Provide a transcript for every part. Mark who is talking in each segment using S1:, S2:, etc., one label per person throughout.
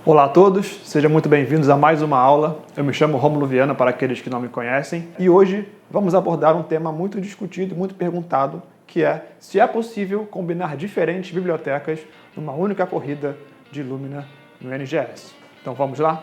S1: Olá a todos, sejam muito bem-vindos a mais uma aula. Eu me chamo Rômulo Viana, para aqueles que não me conhecem, e hoje vamos abordar um tema muito discutido, muito perguntado, que é se é possível combinar diferentes bibliotecas numa única corrida de Illumina no NGS. Então vamos lá?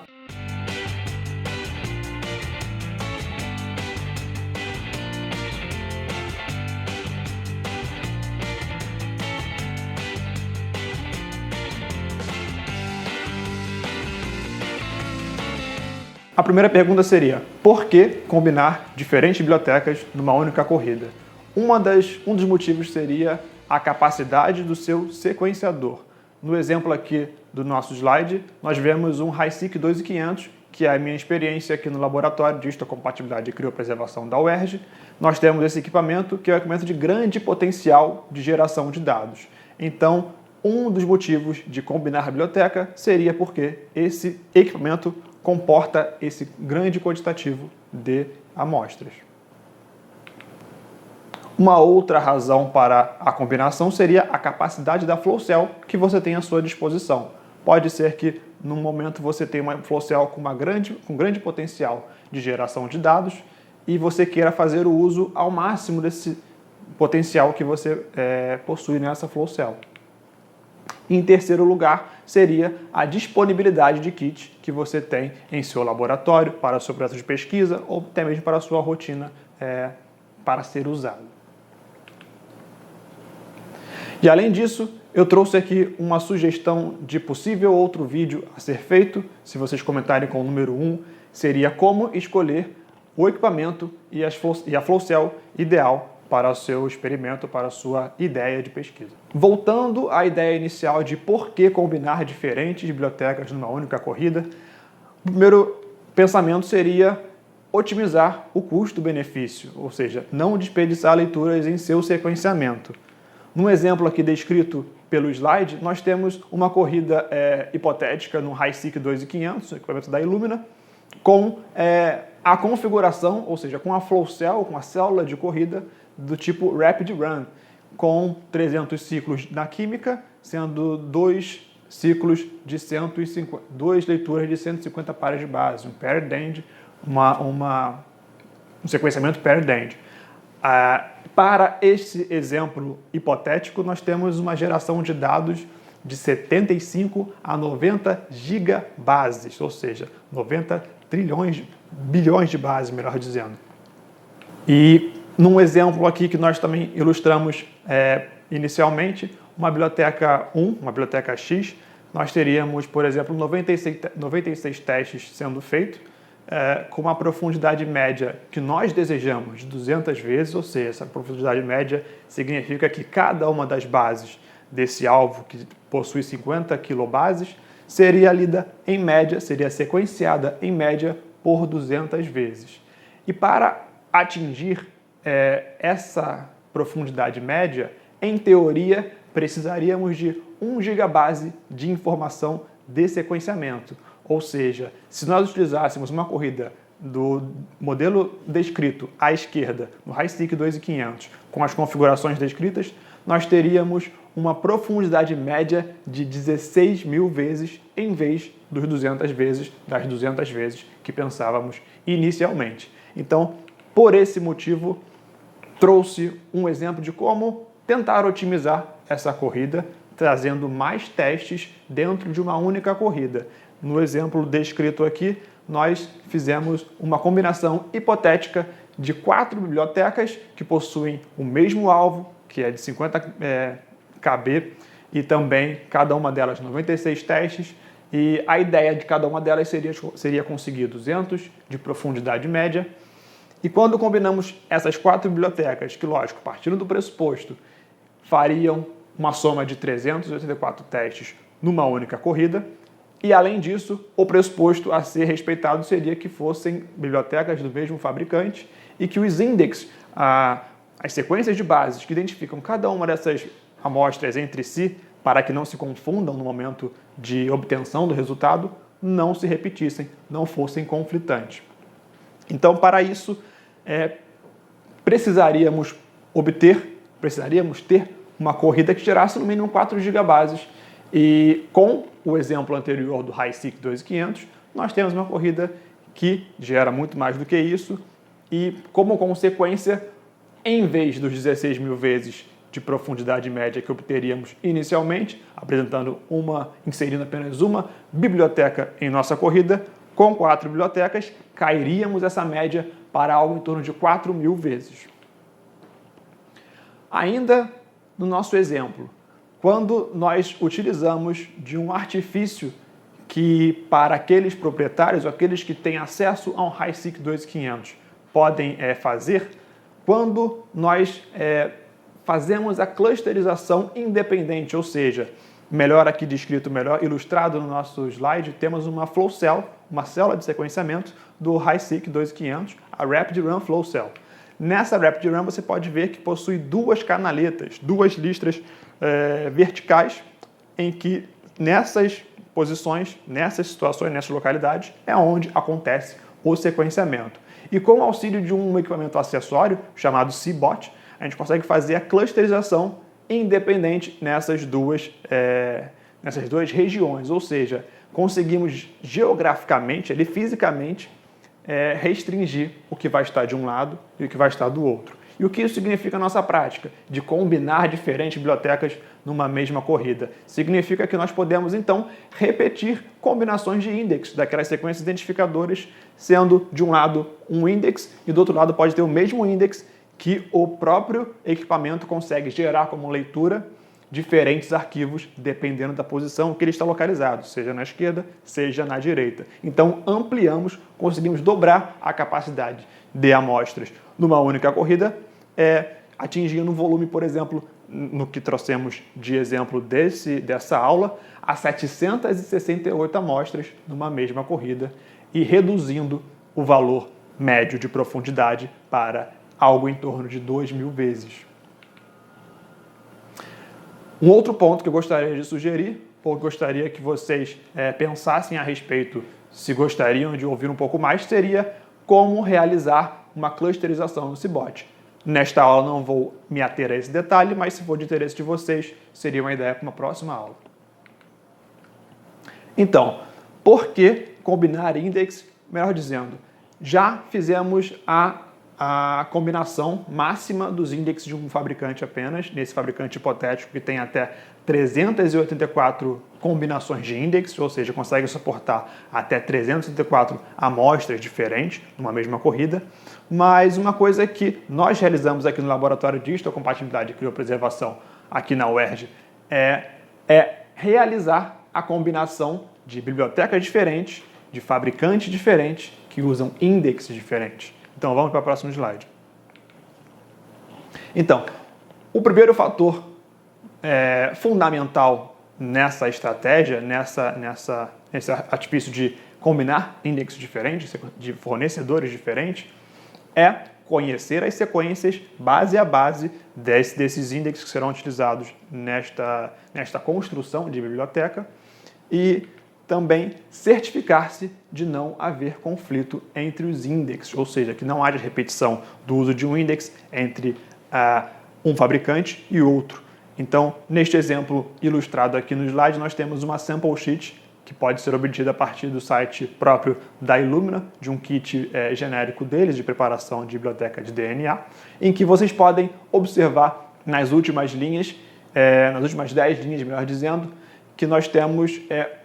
S1: A primeira pergunta seria, por que combinar diferentes bibliotecas numa única corrida? Um dos motivos seria a capacidade do seu sequenciador. No exemplo aqui do nosso slide, nós vemos um HiSeq 2500, que é a minha experiência aqui no laboratório de histocompatibilidade e criopreservação da UERJ. Nós temos esse equipamento, que é um equipamento de grande potencial de geração de dados. Então, um dos motivos de combinar a biblioteca seria porque esse equipamento comporta esse grande quantitativo de amostras. Uma outra razão para a combinação seria a capacidade da flow cell que você tem à sua disposição. Pode ser que, num momento, você tenha uma flow cell com grande potencial de geração de dados e você queira fazer o uso ao máximo desse potencial que você possui nessa flow cell. Em terceiro lugar, seria a disponibilidade de kits que você tem em seu laboratório para o seu projeto de pesquisa ou até mesmo para a sua rotina para ser usado. E além disso, eu trouxe aqui uma sugestão de possível outro vídeo a ser feito. Se vocês comentarem com o número 1, seria como escolher o equipamento e a flow cell ideal para o seu experimento, para a sua ideia de pesquisa. Voltando à ideia inicial de por que combinar diferentes bibliotecas numa única corrida, o primeiro pensamento seria otimizar o custo-benefício, ou seja, não desperdiçar leituras em seu sequenciamento. No exemplo aqui descrito pelo slide, nós temos uma corrida hipotética no HiSeq 2500, equipamento da Illumina, com a configuração, ou seja, com a flow cell, com a célula de corrida, do tipo Rapid Run, com 300 ciclos na química, sendo 2 ciclos de 150, 2 leituras de 150 pares de base, um paired end, um sequenciamento paired end. Para esse exemplo hipotético, nós temos uma geração de dados de 75 a 90 gigabases, ou seja, 90 bilhões de bases, melhor dizendo. E num exemplo aqui que nós também ilustramos inicialmente, uma biblioteca uma biblioteca X, nós teríamos, por exemplo, 96 testes sendo feitos, com uma profundidade média que nós desejamos de 200 vezes, ou seja, essa profundidade média significa que cada uma das bases desse alvo, que possui 50 kilobases, seria lida em média, seria sequenciada em média por 200 vezes. E para atingir essa profundidade média, em teoria, precisaríamos de 1 gigabase de informação de sequenciamento. Ou seja, se nós utilizássemos uma corrida do modelo descrito à esquerda, no HiSeq 2500, com as configurações descritas, nós teríamos uma profundidade média de 16.000 vezes em vez das 200 vezes que pensávamos inicialmente. Então, por esse motivo, trouxe um exemplo de como tentar otimizar essa corrida, trazendo mais testes dentro de uma única corrida. No exemplo descrito aqui, nós fizemos uma combinação hipotética de 4 bibliotecas que possuem o mesmo alvo, que é de 50 KB, e também cada uma delas 96 testes, e a ideia de cada uma delas seria conseguir 200 de profundidade média. E quando combinamos essas 4 bibliotecas, que lógico, partindo do pressuposto, fariam uma soma de 384 testes numa única corrida, e além disso, o pressuposto a ser respeitado seria que fossem bibliotecas do mesmo fabricante e que os index, as sequências de bases que identificam cada uma dessas amostras entre si, para que não se confundam no momento de obtenção do resultado, não se repetissem, não fossem conflitantes. Então, para isso, precisaríamos ter uma corrida que gerasse no mínimo 4 gigabases E com o exemplo anterior do HiSeq 2500, nós temos uma corrida que gera muito mais do que isso e, como consequência, em vez dos 16 mil vezes de profundidade média que obteríamos inicialmente, inserindo apenas uma biblioteca em nossa corrida, com 4 bibliotecas, cairíamos essa média para algo em torno de 4 mil vezes. Ainda no nosso exemplo, quando nós utilizamos de um artifício que, para aqueles proprietários, ou aqueles que têm acesso a um HiSeq 2500, podem fazer, quando nós fazemos a clusterização independente, ou seja, melhor aqui descrito, melhor ilustrado no nosso slide, temos uma flow cell, uma célula de sequenciamento do HiSeq 2500, a Rapid Run Flow Cell. Nessa Rapid Run você pode ver que possui duas canaletas, duas listras verticais, em que nessas posições, nessas situações, nessas localidades, é onde acontece o sequenciamento. E com o auxílio de um equipamento acessório, chamado CBOT, a gente consegue fazer a clusterização independente nessas duas regiões, ou seja, conseguimos geograficamente, fisicamente, restringir o que vai estar de um lado e o que vai estar do outro. E o que isso significa na nossa prática? De combinar diferentes bibliotecas numa mesma corrida. Significa que nós podemos, então, repetir combinações de índices daquelas sequências identificadoras, sendo de um lado um index e do outro lado pode ter o mesmo index que o próprio equipamento consegue gerar como leitura diferentes arquivos dependendo da posição que ele está localizado, seja na esquerda, seja na direita. Então, ampliamos, conseguimos dobrar a capacidade de amostras numa única corrida, atingindo um volume, por exemplo, no que trouxemos de exemplo dessa aula, a 768 amostras numa mesma corrida e reduzindo o valor médio de profundidade para algo em torno de 2.000 vezes. Um outro ponto que eu gostaria de sugerir, ou gostaria que vocês pensassem a respeito, se gostariam de ouvir um pouco mais, seria como realizar uma clusterização no CBOT. Nesta aula não vou me ater a esse detalhe, mas se for de interesse de vocês, seria uma ideia para uma próxima aula. Então, por que combinar index? Melhor dizendo, já fizemos a combinação máxima dos índices de um fabricante apenas, nesse fabricante hipotético que tem até 384 combinações de índices, ou seja, consegue suportar até 384 amostras diferentes numa mesma corrida. Mas uma coisa que nós realizamos aqui no Laboratório de Histocompatibilidade e Criopreservação aqui na UERJ é realizar a combinação de bibliotecas diferentes, de fabricantes diferentes, que usam índices diferentes. Então, vamos para o próximo slide. Então, o primeiro fator fundamental nessa estratégia, nesse artifício de combinar índices diferentes, de fornecedores diferentes, é conhecer as sequências base a base desses índices que serão utilizados nesta construção de biblioteca e também certificar-se de não haver conflito entre os índices, ou seja, que não haja repetição do uso de um índice entre um fabricante e outro. Então, neste exemplo ilustrado aqui no slide, nós temos uma sample sheet que pode ser obtida a partir do site próprio da Illumina, de um kit genérico deles de preparação de biblioteca de DNA, em que vocês podem observar nas últimas linhas, nas últimas 10 linhas, melhor dizendo, que nós temos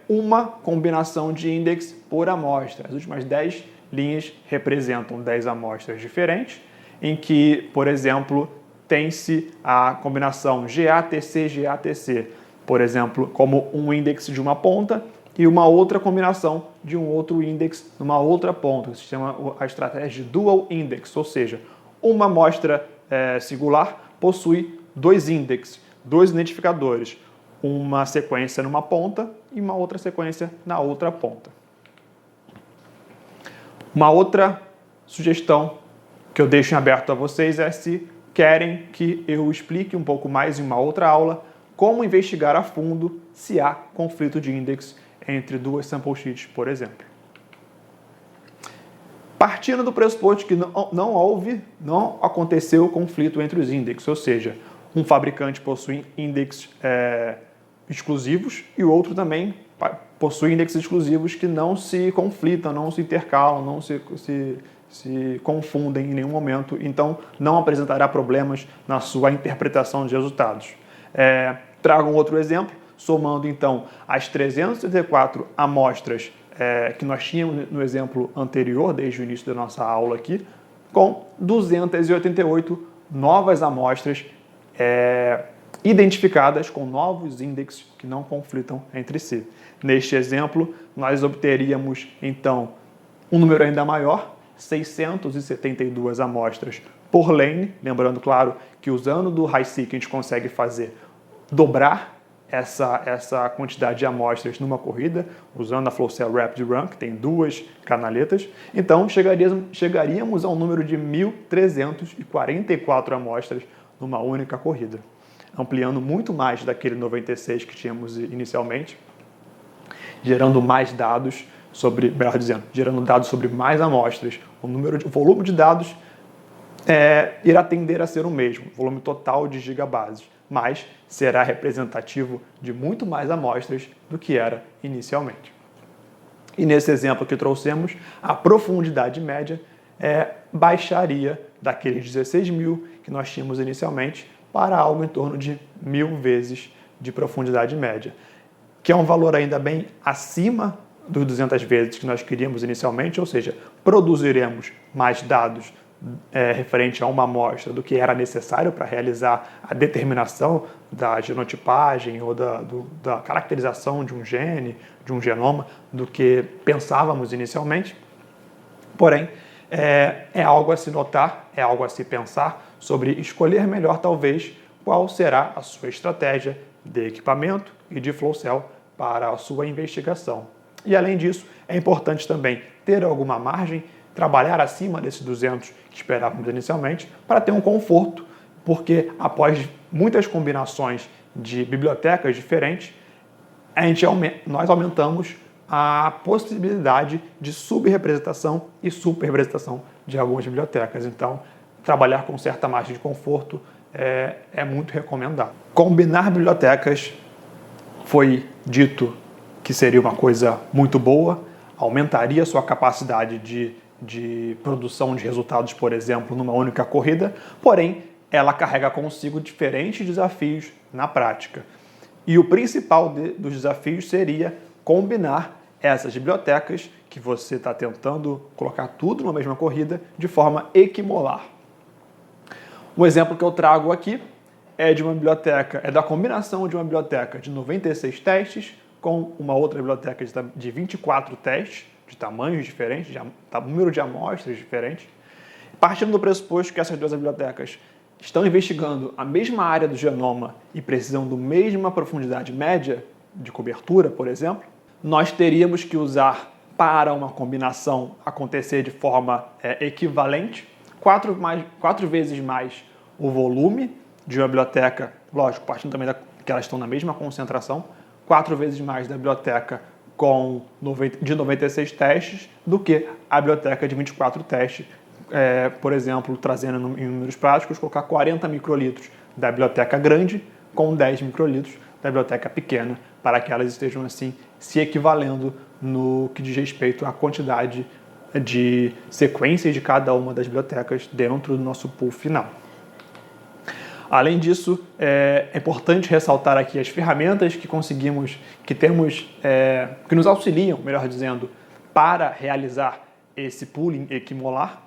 S1: uma combinação de índice por amostra. As últimas 10 linhas representam 10 amostras diferentes, em que, por exemplo, tem-se a combinação GATC-GATC, por exemplo, como um índice de uma ponta e uma outra combinação de um outro índice numa outra ponta. Isso se chama a estratégia de dual index, ou seja, uma amostra singular possui dois índices, dois identificadores, uma sequência numa ponta e uma outra sequência na outra ponta. Uma outra sugestão que eu deixo em aberto a vocês é se querem que eu explique um pouco mais em uma outra aula como investigar a fundo se há conflito de índice entre duas sample sheets, por exemplo. Partindo do pressuposto que não aconteceu conflito entre os índices, ou seja, um fabricante possui índices exclusivos e o outro também possui indexes exclusivos que não se conflitam, não se intercalam, não se confundem em nenhum momento, então não apresentará problemas na sua interpretação de resultados. Trago um outro exemplo, somando então as 334 amostras que nós tínhamos no exemplo anterior, desde o início da nossa aula aqui, com 288 novas amostras identificadas com novos índices que não conflitam entre si. Neste exemplo, nós obteríamos, então, um número ainda maior, 672 amostras por lane. Lembrando, claro, que usando do Hi-Seq a gente consegue dobrar essa quantidade de amostras numa corrida, usando a Flowcell Rapid Run, que tem 2 canaletas. Então, chegaríamos a um número de 1.344 amostras numa única corrida, ampliando muito mais daquele 96 que tínhamos inicialmente, gerando mais dados gerando dados sobre mais amostras. O volume de dados irá tender a ser o mesmo, o volume total de gigabases, mas será representativo de muito mais amostras do que era inicialmente. E nesse exemplo que trouxemos, a profundidade média baixaria daqueles 16.000 que nós tínhamos inicialmente para algo em torno de 1.000 vezes de profundidade média, que é um valor ainda bem acima dos 200 vezes que nós queríamos inicialmente, ou seja, produziremos mais dados referente a uma amostra do que era necessário para realizar a determinação da genotipagem ou da caracterização de um gene, de um genoma, do que pensávamos inicialmente. Porém, é algo a se notar, é algo a se pensar sobre escolher melhor, talvez, qual será a sua estratégia de equipamento e de Flowcell para a sua investigação. E, além disso, é importante também ter alguma margem, trabalhar acima desses 200 que esperávamos inicialmente, para ter um conforto, porque após muitas combinações de bibliotecas diferentes, nós aumentamos a possibilidade de subrepresentação e superrepresentação de algumas bibliotecas. Então, trabalhar com certa margem de conforto é muito recomendado. Combinar bibliotecas foi dito que seria uma coisa muito boa, aumentaria sua capacidade de produção de resultados, por exemplo, numa única corrida, porém, ela carrega consigo diferentes desafios na prática. E o principal dos desafios seria combinar essas bibliotecas que você está tentando colocar tudo numa mesma corrida de forma equimolar. Um exemplo que eu trago aqui é da combinação de uma biblioteca de 96 testes com uma outra biblioteca de 24 testes, de tamanhos diferentes, de número de amostras diferentes, partindo do pressuposto que essas duas bibliotecas estão investigando a mesma área do genoma e precisam da mesma profundidade média de cobertura, por exemplo, nós teríamos que usar, para uma combinação acontecer de forma equivalente, 4 vezes mais o volume de uma biblioteca, lógico, partindo também que elas estão na mesma concentração, 4 vezes mais da biblioteca de 96 testes do que a biblioteca de 24 testes. Por exemplo, trazendo em números práticos, colocar 40 microlitros da biblioteca grande com 10 microlitros da biblioteca pequena, para que elas estejam assim se equivalendo no que diz respeito à quantidade de sequências de cada uma das bibliotecas dentro do nosso pool final. Além disso, é importante ressaltar aqui as ferramentas que nos auxiliam, melhor dizendo, para realizar esse pooling equimolar.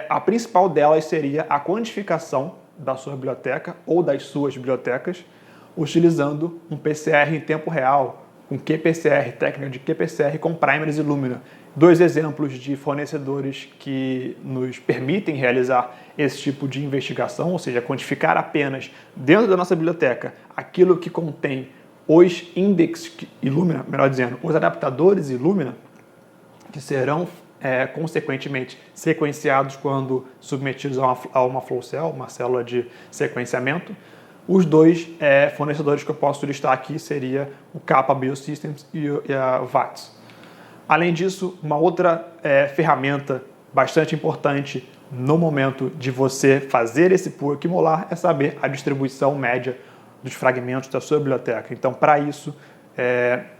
S1: A principal delas seria a quantificação da sua biblioteca ou das suas bibliotecas, utilizando um PCR em tempo real, com qPCR, técnica de qPCR com primers e Illumina. 2 exemplos de fornecedores que nos permitem realizar esse tipo de investigação, ou seja, quantificar apenas dentro da nossa biblioteca aquilo que contém os indexes Illumina, melhor dizendo, os adaptadores Illumina, que serão consequentemente sequenciados quando submetidos a uma Flowcell, uma célula de sequenciamento. Os 2 fornecedores que eu posso listar aqui seria o Kappa Biosystems e a VATS. Além disso, uma outra ferramenta bastante importante no momento de você fazer esse pool equimolar é saber a distribuição média dos fragmentos da sua biblioteca. Então, para isso,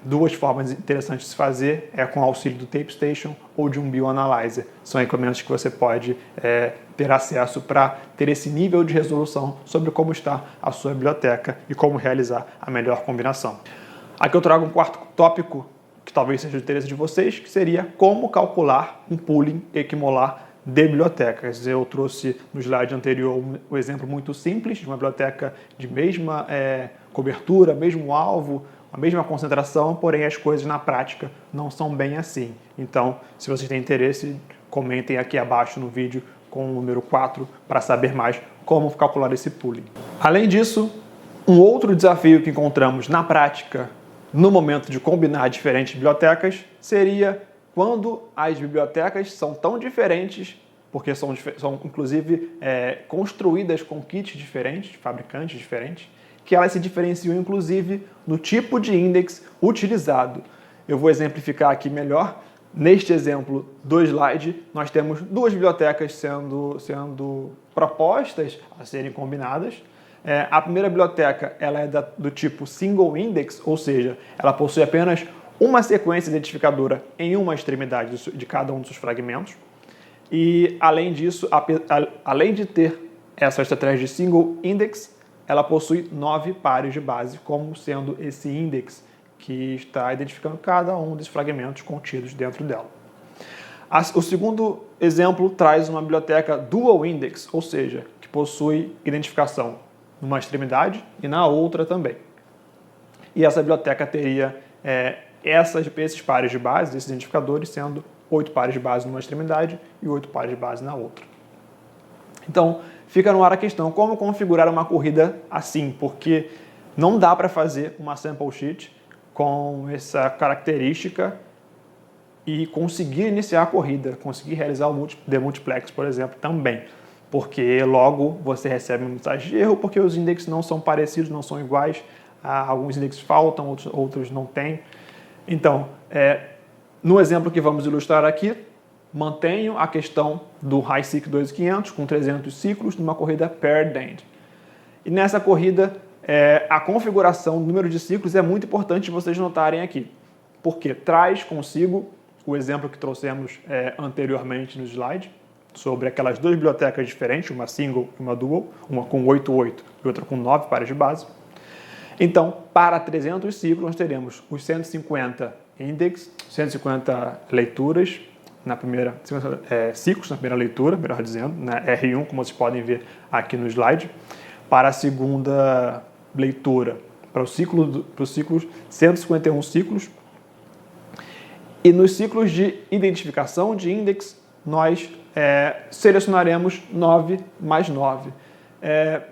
S1: duas formas interessantes de se fazer é com o auxílio do TapeStation ou de um Bioanalyzer. São equipamentos que você pode ter acesso para ter esse nível de resolução sobre como está a sua biblioteca e como realizar a melhor combinação. Aqui eu trago um quarto tópico que talvez seja de interesse de vocês, que seria como calcular um pooling equimolar de bibliotecas. Eu trouxe no slide anterior um exemplo muito simples de uma biblioteca de mesma cobertura, mesmo alvo, a mesma concentração, porém as coisas na prática não são bem assim. Então, se vocês têm interesse, comentem aqui abaixo no vídeo com o número 4 para saber mais como calcular esse pooling. Além disso, um outro desafio que encontramos na prática no momento de combinar diferentes bibliotecas seria quando as bibliotecas são tão diferentes, porque são inclusive construídas com kits diferentes, fabricantes diferentes, que elas se diferenciam inclusive no tipo de index utilizado. Eu vou exemplificar aqui melhor. Neste exemplo do slide, nós temos duas bibliotecas sendo propostas a serem combinadas. A primeira biblioteca ela é do tipo single index, ou seja, ela possui apenas uma sequência identificadora em uma extremidade de cada um dos seus fragmentos. E, além disso, além de ter essa estratégia de single index, ela possui 9 pares de base, como sendo esse index que está identificando cada um dos fragmentos contidos dentro dela. O segundo exemplo traz uma biblioteca dual index, ou seja, que possui identificação numa extremidade e na outra também. E essa biblioteca teria esses pares de base, esses identificadores, sendo 8 pares de base numa extremidade e 8 pares de base na outra. Então, fica no ar a questão, como configurar uma corrida assim? Porque não dá para fazer uma sample sheet com essa característica e conseguir iniciar a corrida, conseguir realizar o demultiplex, por exemplo, também. Porque logo você recebe uma mensagem de erro, porque os indexes não são parecidos, não são iguais, alguns indexes faltam, outros não têm. Então, no exemplo que vamos ilustrar aqui, mantenho a questão do HiSeq 2500 com 300 ciclos numa corrida paired end. E nessa corrida, a configuração do número de ciclos é muito importante vocês notarem aqui, porque traz consigo o exemplo que trouxemos anteriormente no slide, sobre aquelas duas bibliotecas diferentes, uma single e uma dual, uma com 8 e outra com 9 pares de base. Então, para 300 ciclos, nós teremos os 150 index, 150 leituras, ciclos na primeira leitura, melhor dizendo, na R1, como vocês podem ver aqui no slide. Para a segunda leitura, para os ciclos, 151 ciclos. E nos ciclos de identificação de index, nós selecionaremos 9 mais 9.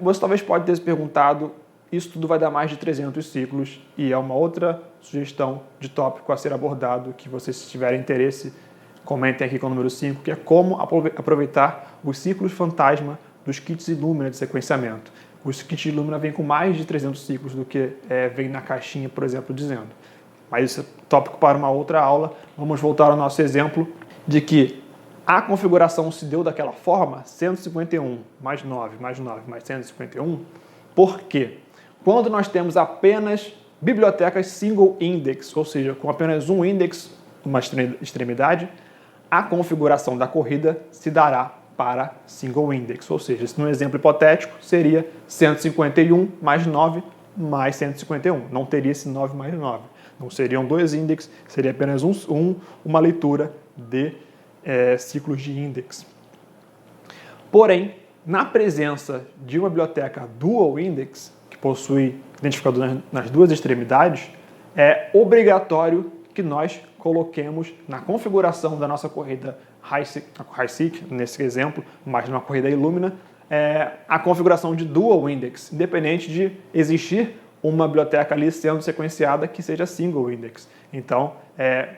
S1: Você talvez pode ter se perguntado, isso tudo vai dar mais de 300 ciclos, e é uma outra sugestão de tópico a ser abordado, que vocês, se tiverem interesse, comentem aqui com o número 5, que é como aproveitar os ciclos fantasma dos kits Illumina de sequenciamento. Os kits Illumina vêm com mais de 300 ciclos do que vem na caixinha, por exemplo, dizendo. Mas isso é tópico para uma outra aula. Vamos voltar ao nosso exemplo de que a configuração se deu daquela forma, 151 mais 9 mais 9 mais 151, porque quando nós temos apenas bibliotecas single index, ou seja, com apenas um index numa extremidade, a configuração da corrida se dará para single index, ou seja, no exemplo hipotético seria 151 mais 9 mais 151, não teria esse 9 mais 9, não seriam dois index, seria apenas uma leitura de ciclos de index. Porém, na presença de uma biblioteca dual index, que possui identificador nas duas extremidades, é obrigatório que nós coloquemos na configuração da nossa corrida HiSeq, nesse exemplo, mas numa corrida Illumina, a configuração de dual index, independente de existir uma biblioteca ali sendo sequenciada que seja single index. Então,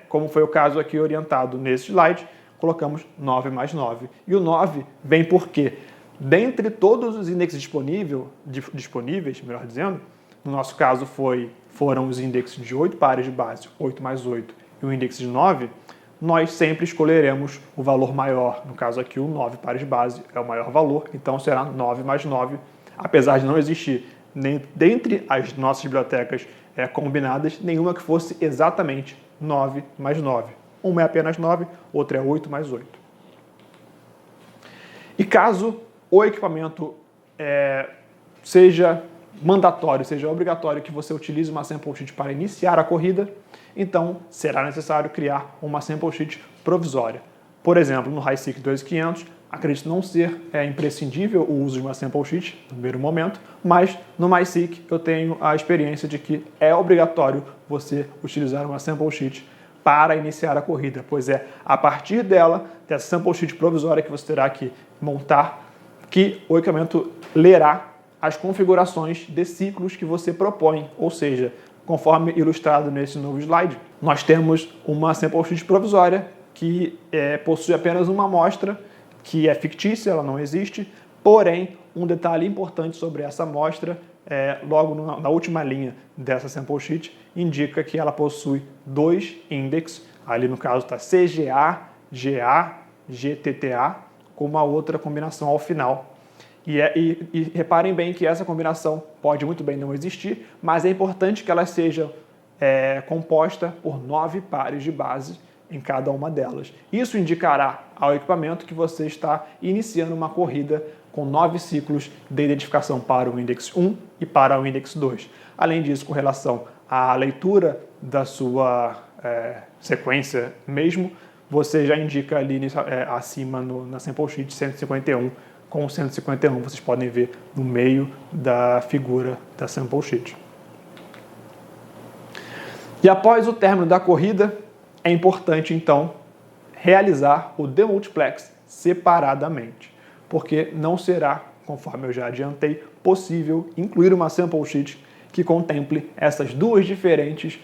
S1: como foi o caso aqui orientado nesse slide, colocamos 9 mais 9. E o 9 vem porque, dentre todos os indexes disponíveis, melhor dizendo, no nosso caso foram os indexes de 8 pares de base, 8 mais 8, e o índice de 9, nós sempre escolheremos o valor maior. No caso aqui, o 9 pares de base é o maior valor, então será 9 mais 9, apesar de não existir dentre as nossas bibliotecas combinadas, nenhuma que fosse exatamente 9 mais 9. Uma é apenas 9, outra é 8 mais 8. E caso o equipamento seja mandatório, seja obrigatório que você utilize uma sample sheet para iniciar a corrida, então será necessário criar uma sample sheet provisória. Por exemplo, no HiSeek 2500, acredito não ser imprescindível o uso de uma sample sheet no primeiro momento, mas no MySeek eu tenho a experiência de que é obrigatório você utilizar uma sample sheet para iniciar a corrida, pois é a partir dela, dessa sample sheet provisória que você terá que montar, que o equipamento lerá as configurações de ciclos que você propõe, ou seja, conforme ilustrado nesse novo slide, nós temos uma sample sheet provisória que possui apenas uma amostra, que é fictícia, ela não existe, porém, um detalhe importante sobre essa amostra, logo na última linha dessa sample sheet, indica que ela possui 2 index, ali no caso está CGA, GA, GTTA, com uma outra combinação ao final. E reparem bem que essa combinação pode muito bem não existir, mas é importante que ela seja composta por 9 pares de base em cada uma delas. Isso indicará ao equipamento que você está iniciando uma corrida com 9 ciclos de identificação para o index 1 e para o index 2. Além disso, com relação à leitura da sua sequência mesmo, você já indica ali acima na sample sheet 151, com o 151 vocês podem ver no meio da figura da sample sheet. E após o término da corrida, é importante então realizar o demultiplex separadamente, porque não será, conforme eu já adiantei, possível incluir uma sample sheet que contemple essas duas diferentes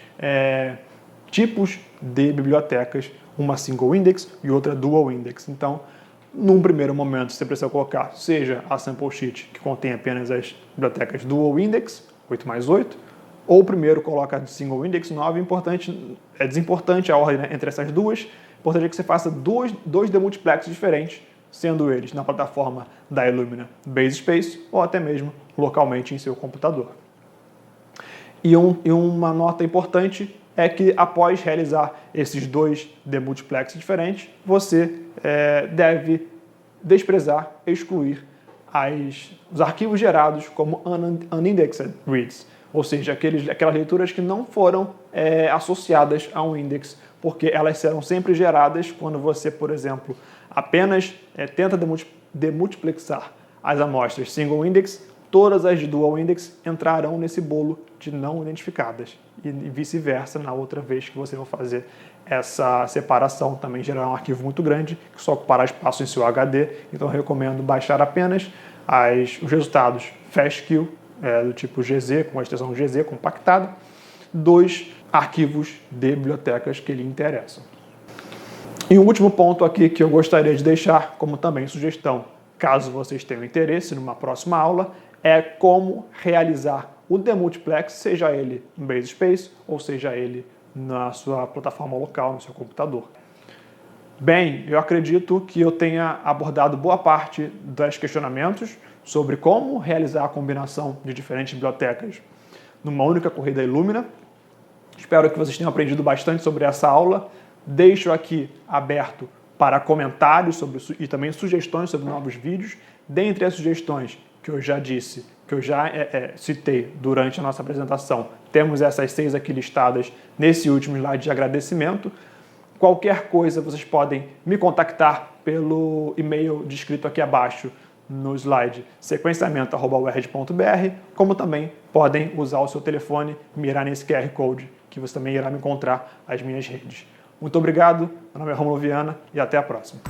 S1: tipos de bibliotecas, uma single index e outra dual index. Então, num primeiro momento, você precisa colocar seja a sample sheet que contém apenas as bibliotecas dual index, 8 mais 8, ou primeiro coloca a single index 9, desimportante a ordem entre essas duas, importante é que você faça dois demultiplex diferentes, sendo eles na plataforma da Illumina Base Space ou até mesmo localmente em seu computador. E uma nota importante é que após realizar esses dois demultiplex diferentes, você deve desprezar, excluir os arquivos gerados como unindexed reads, ou seja, aquelas leituras que não foram associadas a um index, porque elas serão sempre geradas quando você, por exemplo, apenas tenta demultiplexar as amostras single index, todas as dual index entrarão nesse bolo de não identificadas e vice-versa na outra vez que você for fazer essa separação, também gerará um arquivo muito grande que só ocupará espaço em seu HD, então eu recomendo baixar apenas os resultados FASTQ, do tipo GZ, com a extensão GZ compactada, dos arquivos de bibliotecas que lhe interessam. E um último ponto aqui que eu gostaria de deixar como também sugestão, caso vocês tenham interesse numa próxima aula, é como realizar o demultiplex, seja ele no Base Space ou seja ele na sua plataforma local, no seu computador. Bem, eu acredito que eu tenha abordado boa parte dos questionamentos sobre como realizar a combinação de diferentes bibliotecas numa única corrida Illumina. Espero que vocês tenham aprendido bastante sobre essa aula. Deixo aqui aberto para comentários e também sugestões sobre novos vídeos. Dentre as sugestões que eu já disse, que eu já citei durante a nossa apresentação, temos essas 6 aqui listadas nesse último slide de agradecimento. Qualquer coisa, vocês podem me contactar pelo e-mail descrito aqui abaixo no slide sequenciamento@uerd.br, como também podem usar o seu telefone, mirar nesse QR Code, que você também irá me encontrar nas minhas redes. Muito obrigado, meu nome é Romulo Viana e até a próxima.